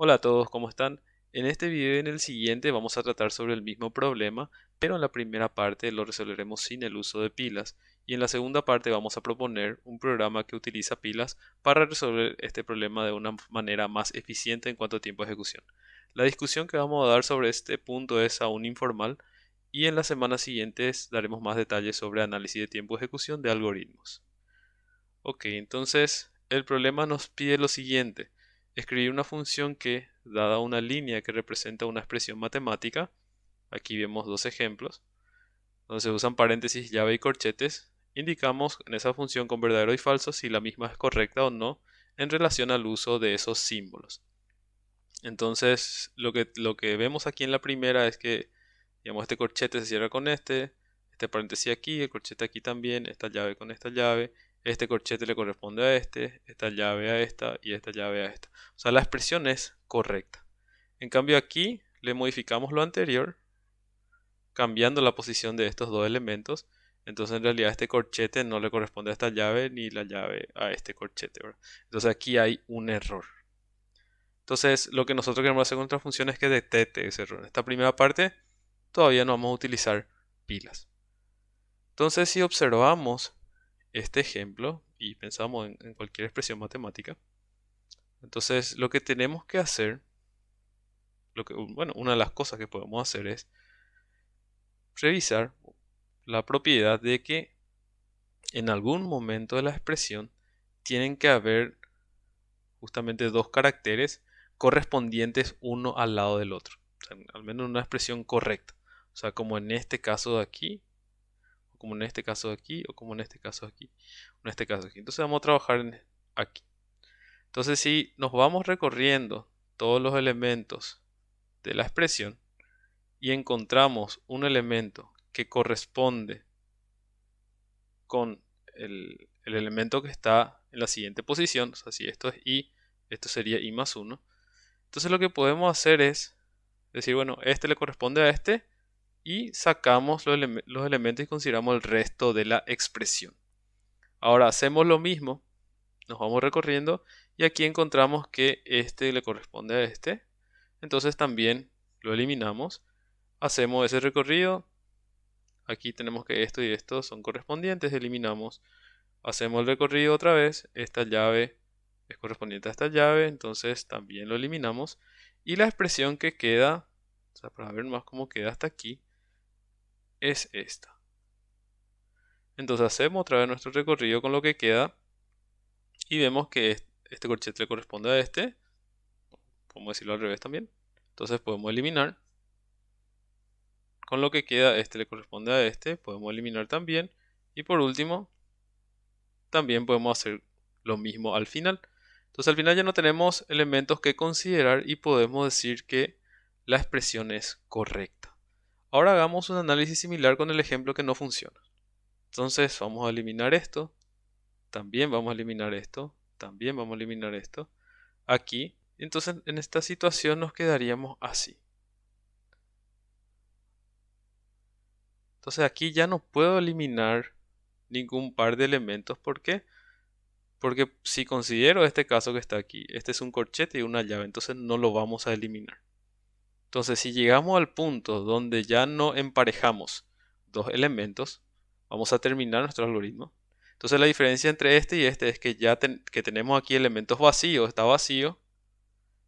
Hola a todos, ¿cómo están? En este video y en el siguiente vamos a tratar sobre el mismo problema, pero en la primera parte lo resolveremos sin el uso de pilas y en la segunda parte vamos a proponer un programa que utiliza pilas para resolver este problema de una manera más eficiente en cuanto a tiempo de ejecución. La discusión que vamos a dar sobre este punto es aún informal y en las semanas siguientes daremos más detalles sobre análisis de tiempo de ejecución de algoritmos. Ok, entonces el problema nos pide lo siguiente: escribir una función que, dada una línea que representa una expresión matemática, aquí vemos dos ejemplos, donde se usan paréntesis, llave y corchetes, indicamos en esa función con verdadero y falso si la misma es correcta o no en relación al uso de esos símbolos. Entonces, lo que vemos aquí en la primera es que, digamos, este corchete se cierra con este paréntesis aquí, el corchete aquí también, esta llave con esta llave, este corchete le corresponde a esta llave a esta y esta llave a esta. O sea, la expresión es correcta. En cambio aquí le modificamos lo anterior, cambiando la posición de estos dos elementos. Entonces en realidad este corchete no le corresponde a esta llave ni la llave a este corchete, ¿verdad? Entonces aquí hay un error. Entonces, lo que nosotros queremos hacer con nuestra función es que detecte ese error. En esta primera parte todavía no vamos a utilizar pilas. Entonces, si observamos este ejemplo y pensamos en cualquier expresión matemática, entonces lo que tenemos que hacer, bueno, una de las cosas que podemos hacer es revisar la propiedad de que en algún momento de la expresión tienen que haber justamente dos caracteres correspondientes uno al lado del otro. O sea, al menos una expresión correcta. O sea, como en este caso de aquí, o como en este caso de aquí, o como en este caso de aquí, o en este caso de aquí. Entonces vamos a trabajar aquí. Entonces si nos vamos recorriendo todos los elementos de la expresión y encontramos un elemento que corresponde con el elemento que está en la siguiente posición, o sea, si esto es y, esto sería y más 1. Entonces lo que podemos hacer es decir, bueno, este le corresponde a este y sacamos los elementos y consideramos el resto de la expresión. Ahora hacemos lo mismo, nos vamos recorriendo y aquí encontramos que este le corresponde a este. Entonces también lo eliminamos, hacemos ese recorrido, aquí tenemos que esto y esto son correspondientes, eliminamos, hacemos el recorrido otra vez, esta llave es correspondiente a esta llave, entonces también lo eliminamos y la expresión que queda, o sea, para ver más cómo queda hasta aquí, es esta. Entonces hacemos otra vez nuestro recorrido con lo que queda y vemos que este corchete le corresponde a este, podemos decirlo al revés también, entonces podemos eliminar. Con lo que queda, este le corresponde a este, podemos eliminar también. Y por último, también podemos hacer lo mismo al final. Entonces al final ya no tenemos elementos que considerar y podemos decir que la expresión es correcta. Ahora hagamos un análisis similar con el ejemplo que no funciona. Entonces vamos a eliminar esto, también vamos a eliminar esto, también vamos a eliminar esto, aquí. Entonces en esta situación nos quedaríamos así. Entonces aquí ya no puedo eliminar ningún par de elementos. ¿Por qué? Porque si considero este caso que está aquí, este es un corchete y una llave, entonces no lo vamos a eliminar. Entonces, si llegamos al punto donde ya no emparejamos dos elementos, vamos a terminar nuestro algoritmo. Entonces, la diferencia entre este y este es que que tenemos aquí elementos vacíos, está vacío,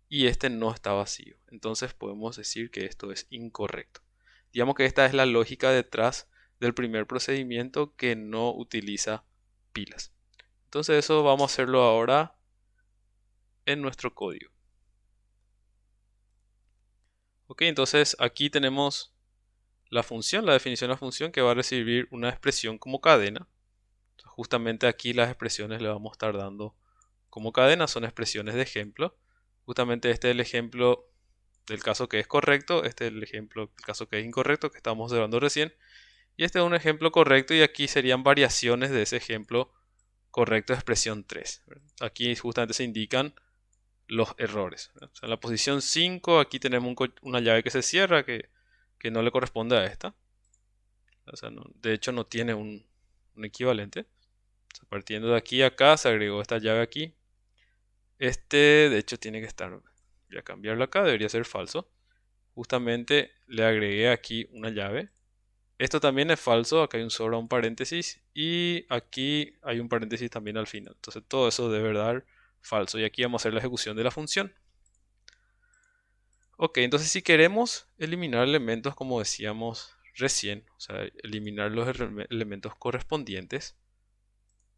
y este no está vacío. Entonces, podemos decir que esto es incorrecto. Digamos que esta es la lógica detrás del primer procedimiento que no utiliza pilas. Entonces eso vamos a hacerlo ahora en nuestro código. Ok, entonces aquí tenemos la función, la definición de la función que va a recibir una expresión como cadena. Justamente aquí las expresiones le vamos a estar dando como cadena, son expresiones de ejemplo. Justamente este es el ejemplo del caso que es correcto, este es el ejemplo del caso que es incorrecto que estamos observando recién. Y este es un ejemplo correcto y aquí serían variaciones de ese ejemplo correcto de expresión 3. Aquí justamente se indican los errores. O sea, en la posición 5 aquí tenemos una llave que se cierra que no le corresponde a esta. O sea, de hecho no tiene un equivalente. O sea, partiendo de aquí a acá se agregó esta llave aquí. Este de hecho tiene que estar Voy a cambiarlo acá, debería ser falso. Justamente le agregué aquí una llave. Esto también es falso, acá hay un paréntesis y aquí hay un paréntesis también al final. Entonces todo eso debe dar falso y aquí vamos a hacer la ejecución de la función. Ok, entonces si queremos eliminar elementos como decíamos recién, o sea, eliminar los elementos correspondientes,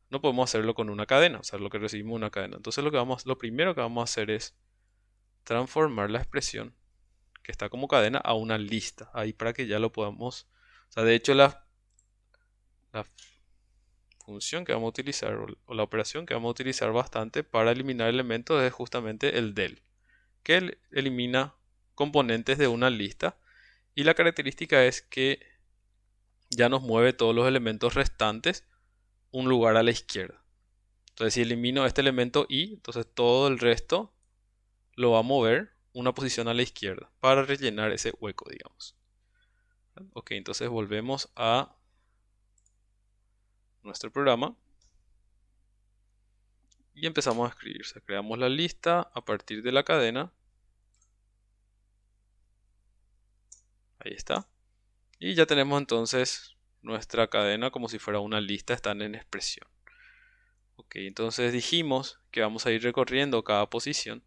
no podemos hacerlo con una cadena, o sea, lo que recibimos una cadena. Entonces lo primero que vamos a hacer es transformar la expresión que está como cadena a una lista, ahí para que ya lo podamos, o sea, de hecho la función que vamos a utilizar o la operación que vamos a utilizar bastante para eliminar elementos es justamente el del, que elimina componentes de una lista y la característica es que ya nos mueve todos los elementos restantes un lugar a la izquierda. Entonces si elimino este elemento i, entonces todo el resto lo va a mover una posición a la izquierda para rellenar ese hueco, digamos. Ok, entonces volvemos a nuestro programa y empezamos a escribir. O sea, creamos la lista a partir de la cadena. Ahí está. Y ya tenemos entonces nuestra cadena como si fuera una lista, están en expresión. Ok, entonces dijimos que vamos a ir recorriendo cada posición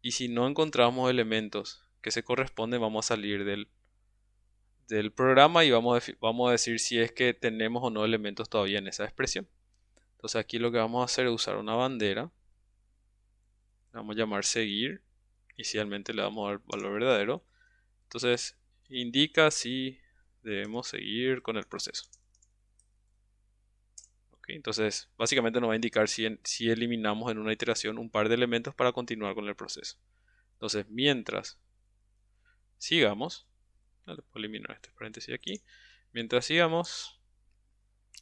y si no encontramos elementos que se corresponden, vamos a salir del programa y vamos a decir si es que tenemos o no elementos todavía en esa expresión. Entonces aquí lo que vamos a hacer es usar una bandera. Le vamos a llamar seguir. Inicialmente le vamos a dar valor verdadero. Entonces indica si debemos seguir con el proceso. Ok, entonces básicamente nos va a indicar si eliminamos en una iteración un par de elementos para continuar con el proceso. Entonces mientras sigamos, le puedo eliminar este paréntesis aquí. Mientras sigamos,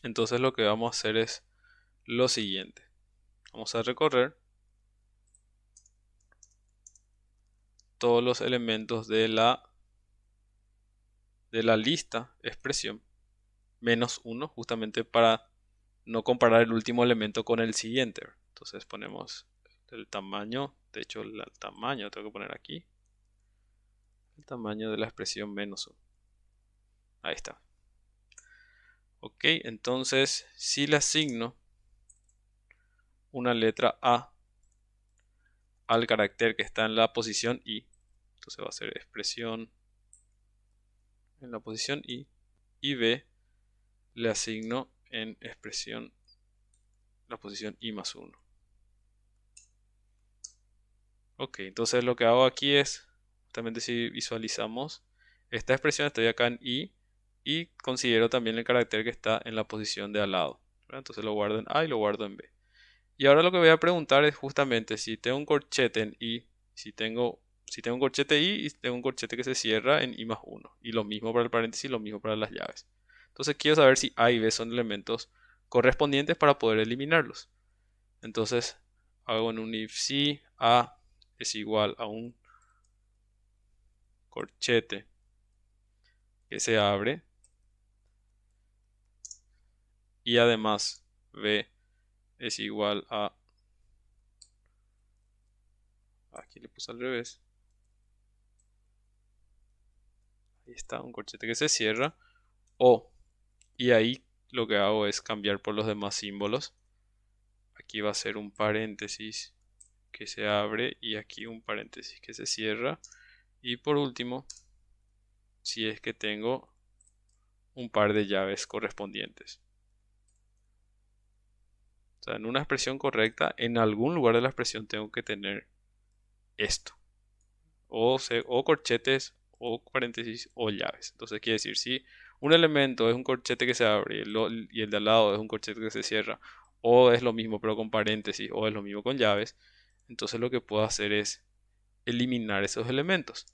entonces lo que vamos a hacer es lo siguiente. Vamos a recorrer todos los elementos de la lista expresión menos 1 justamente para no comparar el último elemento con el siguiente. Entonces ponemos el tamaño, de hecho el tamaño tengo que poner aquí, el tamaño de la expresión menos 1. Ahí está. Ok, entonces si le asigno una letra A al carácter que está en la posición I, entonces va a ser expresión en la posición I, y B le asigno en expresión la posición I más 1. Ok, entonces lo que hago aquí es, justamente si visualizamos, esta expresión estoy acá en I y considero también el carácter que está en la posición de al lado. ¿Verdad? Entonces lo guardo en A y lo guardo en B. Y ahora lo que voy a preguntar es justamente si tengo un corchete en I, si tengo un corchete I y tengo un corchete que se cierra en I más 1. Y lo mismo para el paréntesis y lo mismo para las llaves. Entonces quiero saber si A y B son elementos correspondientes para poder eliminarlos. Entonces hago en un if si A es igual a un corchete que se abre y además B es igual a, aquí le puse al revés, ahí está, un corchete que se cierra, o, y ahí lo que hago es cambiar por los demás símbolos. Aquí va a ser un paréntesis que se abre y aquí un paréntesis que se cierra. Y por último, si es que tengo un par de llaves correspondientes. O sea, en una expresión correcta, en algún lugar de la expresión tengo que tener esto. O corchetes, o paréntesis, o llaves. Entonces quiere decir, si un elemento es un corchete que se abre y el de al lado es un corchete que se cierra, o es lo mismo pero con paréntesis, o es lo mismo con llaves, entonces lo que puedo hacer es eliminar esos elementos.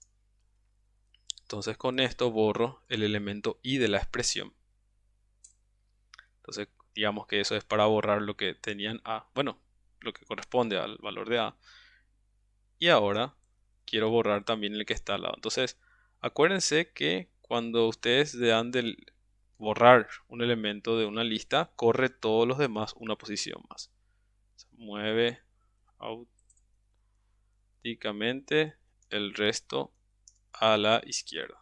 Entonces con esto borro el elemento i de la expresión. Entonces digamos que eso es para borrar lo que tenían a, bueno, lo que corresponde al valor de a. Y ahora quiero borrar también el que está al lado. Entonces acuérdense que cuando ustedes le dan del borrar un elemento de una lista, corre todos los demás una posición más. Se mueve automáticamente el resto a la izquierda.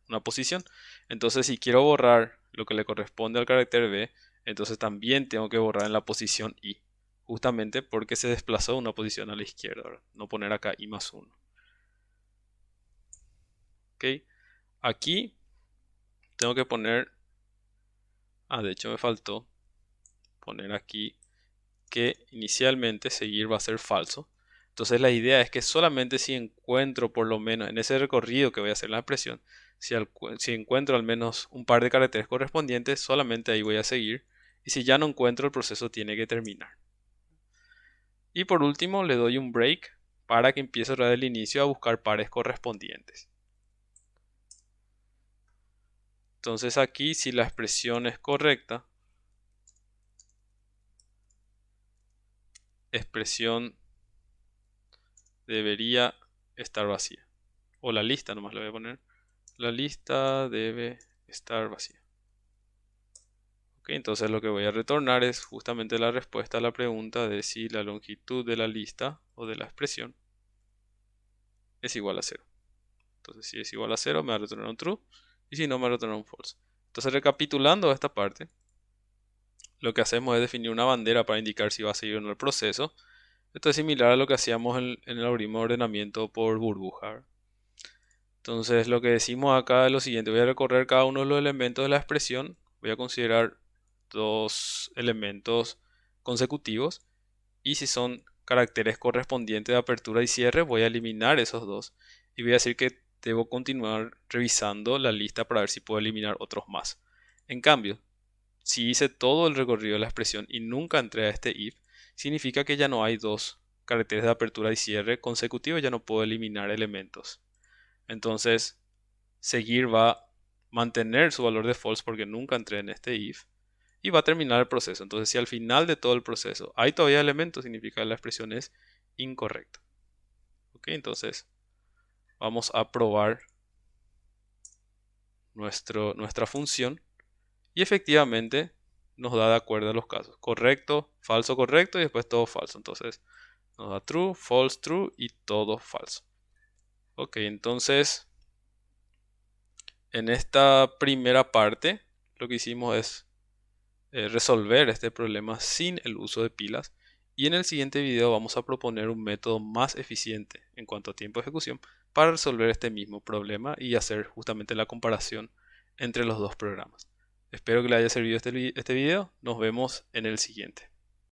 Una posición. Entonces, si quiero borrar lo que le corresponde al carácter B, entonces también tengo que borrar en la posición I. Justamente porque se desplazó una posición a la izquierda, ¿verdad? No poner acá I más 1. ¿Ok? Aquí tengo que poner... de hecho me faltó poner aquí que inicialmente seguir va a ser falso. Entonces la idea es que solamente si encuentro por lo menos en ese recorrido que voy a hacer la expresión, si encuentro al menos un par de caracteres correspondientes, solamente ahí voy a seguir. Y si ya no encuentro, el proceso tiene que terminar. Y por último le doy un break para que empiece otra vez el inicio a buscar pares correspondientes. Entonces aquí, si la expresión es correcta, expresión debería estar vacía. O la lista nomás le voy a poner. La lista debe estar vacía. Ok, entonces lo que voy a retornar es justamente la respuesta a la pregunta de si la longitud de la lista o de la expresión es igual a 0. Entonces si es igual a 0 me va a retornar un true y si no me va a retornar un false. Entonces recapitulando esta parte, lo que hacemos es definir una bandera para indicar si va a seguir o no el proceso. Esto es similar a lo que hacíamos en el algoritmo de ordenamiento por burbuja, ¿verdad? Entonces lo que decimos acá es lo siguiente, voy a recorrer cada uno de los elementos de la expresión, voy a considerar dos elementos consecutivos y si son caracteres correspondientes de apertura y cierre voy a eliminar esos dos y voy a decir que debo continuar revisando la lista para ver si puedo eliminar otros más. En cambio, si hice todo el recorrido de la expresión y nunca entré a este if, significa que ya no hay dos caracteres de apertura y cierre consecutivos, ya no puedo eliminar elementos. Entonces, seguir va a mantener su valor de false porque nunca entré en este if y va a terminar el proceso. Entonces, si al final de todo el proceso hay todavía elementos, significa que la expresión es incorrecta. Ok, entonces vamos a probar nuestra función y efectivamente nos da de acuerdo a los casos. Correcto, correcto y después todo falso. Entonces nos da true y todo falso. Ok, entonces en esta primera parte lo que hicimos es resolver este problema sin el uso de pilas. Y en el siguiente video vamos a proponer un método más eficiente en cuanto a tiempo de ejecución para resolver este mismo problema y hacer justamente la comparación entre los dos programas. Espero que les haya servido este video. Nos vemos en el siguiente.